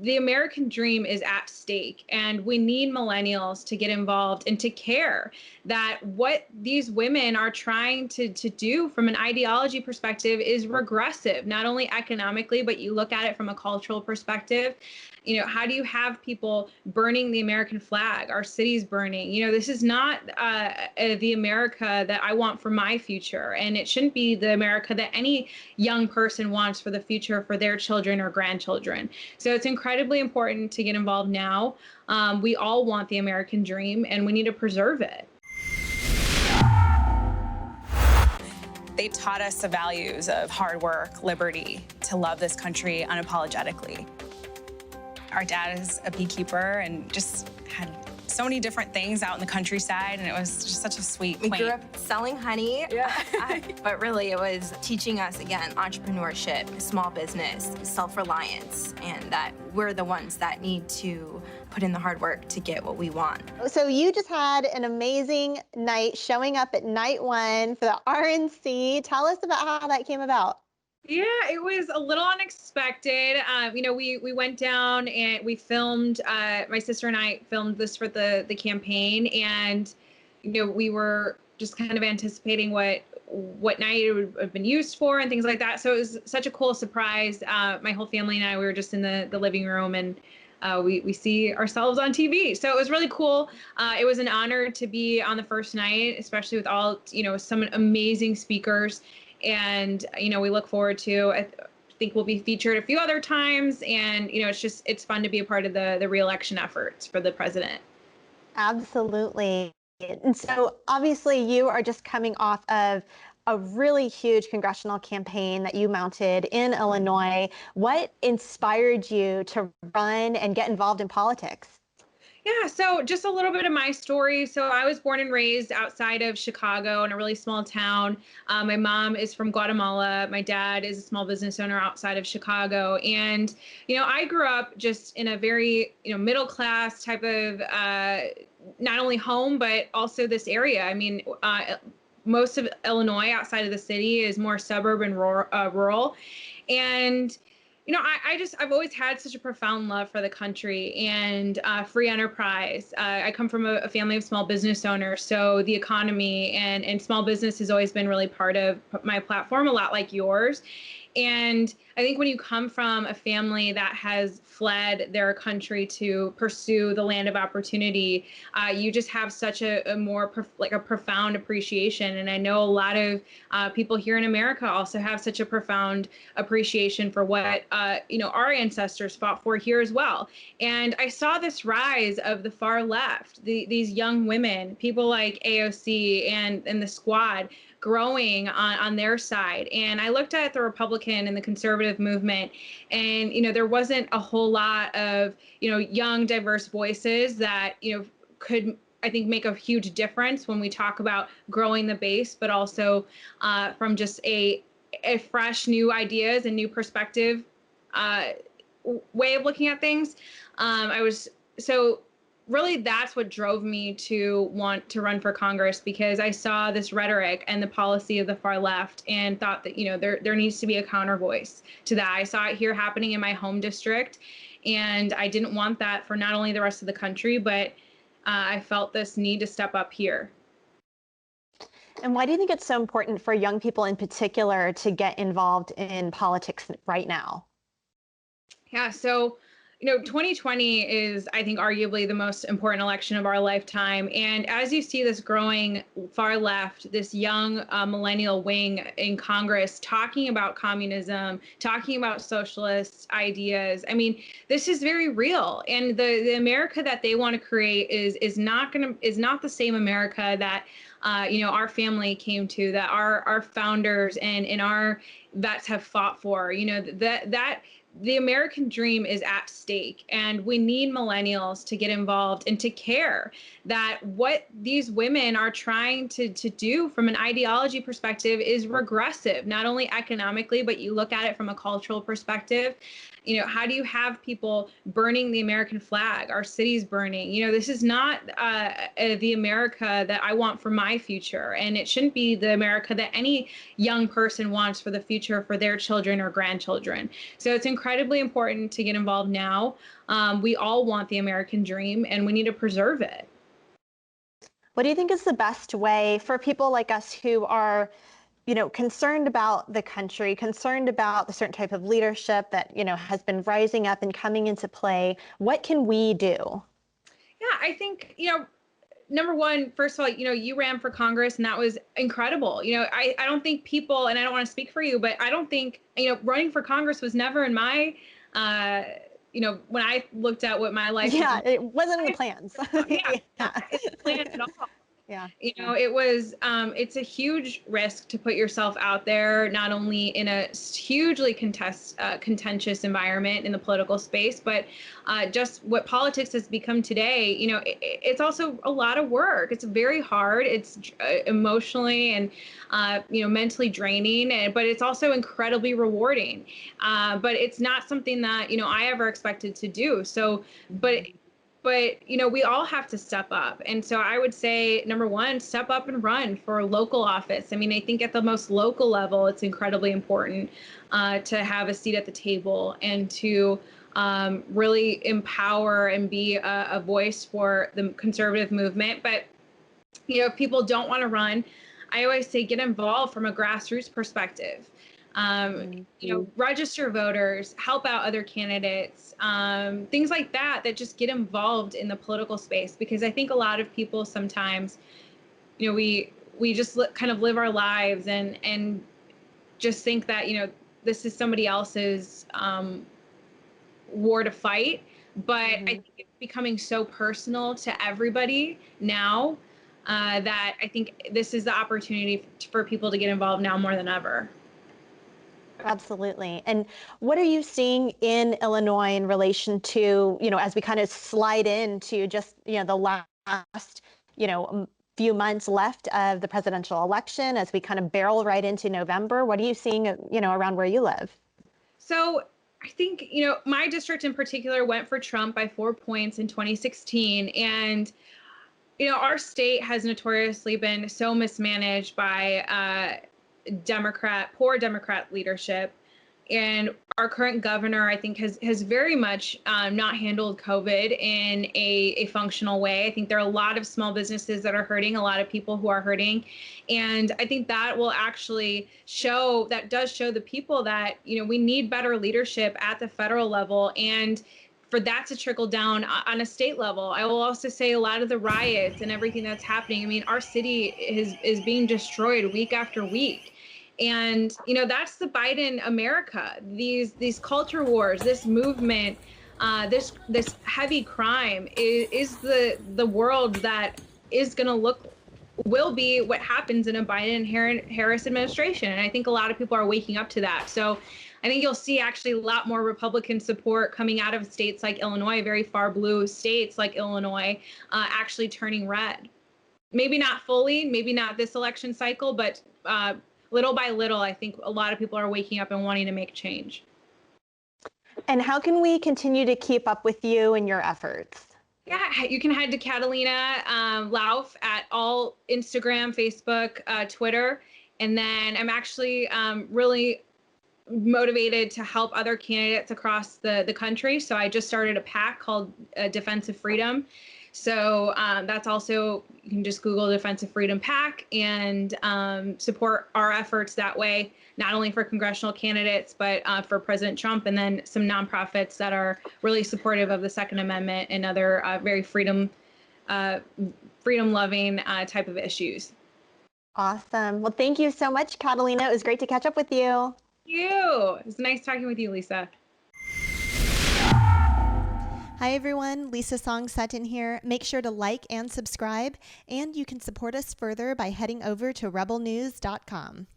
the American dream is at stake, and we need millennials to get involved and to care that what these women are trying to do from an ideology perspective is regressive, not only economically, but you look at it from a cultural perspective. You know, how do you have people burning the American flag, our cities burning? You know, this is not the America that I want for my future, and it shouldn't be the America that any young person wants for the future for their children or grandchildren. So it's incredibly important to get involved now. We all want the American dream, and we need to preserve it. They taught us the values of hard work, liberty, to love this country unapologetically. Our dad is a beekeeper and just had so many different things out in the countryside, and it was just such a sweet, We grew up selling honey, but really it was teaching us, again, entrepreneurship, small business, self-reliance, and that we're the ones that need to put in the hard work to get what we want. So you just had an amazing night showing up at night one for the RNC. Tell us about how that came about. Yeah, it was a little unexpected. You know, we went down and we filmed, my sister and I filmed this for the campaign, and, you know, we were just kind of anticipating what night it would have been used for and things like that. So it was such a cool surprise. My whole family and I, we were just in the living room, and we see ourselves on TV. So it was really cool. It was an honor to be on the first night, especially with all, you know, some amazing speakers. And, you know, we look forward to, I think we'll be featured a few other times. And, you know, it's fun to be a part of the re-election efforts for the president. Absolutely. And so obviously you are just coming off of a really huge congressional campaign that you mounted in Illinois. What inspired you to run and get involved in politics? Yeah, so just a little bit of my story. So I was born and raised outside of Chicago in a really small town. My mom is from Guatemala. My dad is a small business owner outside of Chicago. And, you know, I grew up just in a very, you know, middle class type of not only home, but also this area. I mean, most of Illinois outside of the city is more suburban, rural. And you know, I've always had such a profound love for the country and free enterprise. I come from a family of small business owners, so the economy and small business has always been really part of my platform, a lot like yours. And I think when you come from a family that has fled their country to pursue the land of opportunity, you just have such a more profound appreciation. And I know a lot of people here in America also have such a profound appreciation for what you know, our ancestors fought for here as well. And I saw this rise of the far left, these young women, people like AOC and the Squad, growing on their side. And I looked at the Republican and the conservative movement, and, you know, there wasn't a whole lot of, you know, young, diverse voices that, you know, could, I think, make a huge difference when we talk about growing the base, but also from just a fresh new ideas and new perspective way of looking at things. Really, that's what drove me to want to run for Congress, because I saw this rhetoric and the policy of the far left and thought that, you know, there needs to be a counter voice to that. I saw it here happening in my home district, and I didn't want that for not only the rest of the country, but I felt this need to step up here. And why do you think it's so important for young people in particular to get involved in politics right now? Yeah, so, you know, 2020 is, I think, arguably the most important election of our lifetime. And as you see this growing far left, this young millennial wing in Congress talking about communism, talking about socialist ideas, I mean, this is very real. And the America that they want to create is not the same America that you know, our family came to, that our founders and our vets have fought for. You know, that the American dream is at stake, and we need millennials to get involved and to care that what these women are trying to do from an ideology perspective is regressive, not only economically, but you look at it from a cultural perspective. How do you have people burning the American flag, our cities burning? This is not the America that I want for my future. And it shouldn't be the America that any young person wants for the future for their children or grandchildren. So it's incredibly important to get involved now. We all want the American dream, and we need to preserve it. What do you think is the best way for people like us who are, concerned about the country, concerned about the certain type of leadership that, has been rising up and coming into play? What can we do? Yeah, I think, number one, first of all, you ran for Congress, and that was incredible. I don't think people, and I don't want to speak for you, but I don't think, running for Congress was never in my, when I looked at what my life Yeah, was, it wasn't in the plans. yeah, not in the plan at all. Yeah. It was, it's a huge risk to put yourself out there, not only in a hugely contentious environment in the political space, but just what politics has become today. It's also a lot of work. It's very hard. It's emotionally and, mentally draining, but it's also incredibly rewarding. But it's not something that, I ever expected to do. So, but we all have to step up. And so I would say, number one, step up and run for local office. I mean, I think at the most local level, it's incredibly important to have a seat at the table and to really empower and be a voice for the conservative movement. But, if people don't want to run, I always say get involved from a grassroots perspective. Register voters, help out other candidates, things like that just get involved in the political space. Because I think a lot of people sometimes, we just kind of live our lives and just think that, this is somebody else's war to fight. But I think it's becoming so personal to everybody now that I think this is the opportunity for people to get involved now more than ever. Absolutely. And what are you seeing in Illinois in relation to, as we kind of slide into just, the last, few months left of the presidential election, as we kind of barrel right into November? What are you seeing, around where you live? So I think, my district in particular went for Trump by 4 points in 2016. And, our state has notoriously been so mismanaged by poor Democrat leadership. And our current governor, I think, has very much not handled COVID in a functional way. I think there are a lot of small businesses that are hurting, a lot of people who are hurting. And I think that will actually show the people that, we need better leadership at the federal level, and for that to trickle down on a state level. I will also say a lot of the riots and everything that's happening. I mean, our city is being destroyed week after week. And, that's the Biden America, these culture wars, this movement, this heavy crime is the world that will be what happens in a Biden-Harris administration. And I think a lot of people are waking up to that. So I think you'll see actually a lot more Republican support coming out of states like Illinois, very far blue states like Illinois, actually turning red. Maybe not fully, maybe not this election cycle, but little by little, I think a lot of people are waking up and wanting to make change. And how can we continue to keep up with you and your efforts? Yeah, you can head to Catalina Lauf at all Instagram, Facebook, Twitter. And then I'm actually really motivated to help other candidates across the country. So I just started a PAC called Defensive Freedom. So that's also, you can just Google Defensive Freedom PAC and support our efforts that way, not only for congressional candidates, but for President Trump, and then some nonprofits that are really supportive of the Second Amendment and other very freedom-loving type of issues. Awesome. Well, thank you so much, Catalina. It was great to catch up with you. Thank you. It was nice talking with you, Lisa. Hi everyone, Lisa Sutton here. Make sure to like and subscribe, and you can support us further by heading over to rebelnews.com.